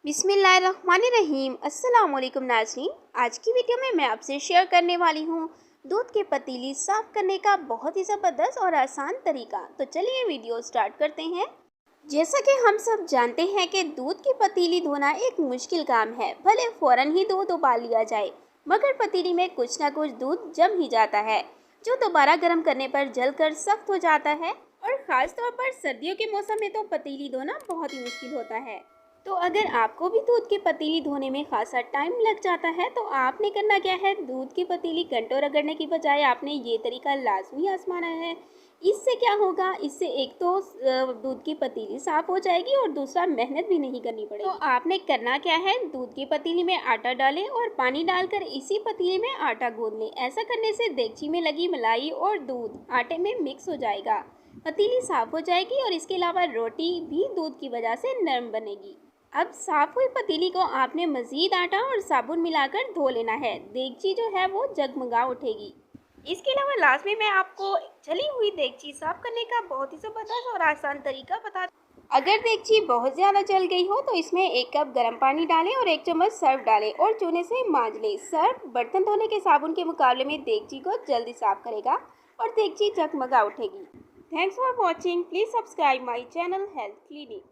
बिस्मिल्लाहिर्रहमानिर्रहीम। अस्सलाम वालेकुम नाज़रीन। आज की वीडियो में मैं आपसे शेयर करने वाली हूँ दूध की पतीली साफ़ करने का बहुत ही ज़बरदस्त और आसान तरीका। तो चलिए वीडियो स्टार्ट करते हैं। जैसा कि हम सब जानते हैं कि दूध की पतीली धोना एक मुश्किल काम है। भले फ़ौरन ही दूध उबाल लिया जाए, मगर पतीली में कुछ ना कुछ दूध जम ही जाता है, जो दोबारा गर्म करने पर जलकर सख्त हो जाता है। और ख़ास तौर पर सर्दियों के मौसम में तो पतीली धोना बहुत ही मुश्किल होता है। तो अगर आपको भी दूध की पतीली धोने में खासा टाइम लग जाता है, तो आपने करना क्या है, दूध की पतीली घंटों रगड़ने की बजाय आपने ये तरीका लाजमी आजमाना है। इससे क्या होगा, इससे एक तो दूध की पतीली साफ़ हो जाएगी और दूसरा मेहनत भी नहीं करनी पड़ेगी। तो आपने करना क्या है, दूध की पतीली में आटा डालें और पानी डालकर इसी पतीली में आटा गूंद लें। ऐसा करने से देगची में लगी मलाई और दूध आटे में मिक्स हो जाएगा, पतीली साफ़ हो जाएगी और इसके अलावा रोटी भी दूध की वजह से नरम बनेगी। अब साफ़ हुई पतीली को आपने मज़ीद आटा और साबुन मिलाकर धो लेना है। देगची जो है वो जगमगा उठेगी। इसके अलावा लास्ट में मैं आपको जली हुई देगची साफ़ करने का बहुत ही ज़बरदस्त और आसान तरीका बता। अगर देगची बहुत ज़्यादा जल गई हो तो इसमें 1 कप गर्म पानी डालें और 1 चम्मच सर्फ डालें और चूने से मांज लें। सर्फ बर्तन धोने के साबुन के मुकाबले में देगची को जल्दी साफ़ करेगा और देगची जगमगा उठेगी। Thanks for watching. Please subscribe my channel health clinic.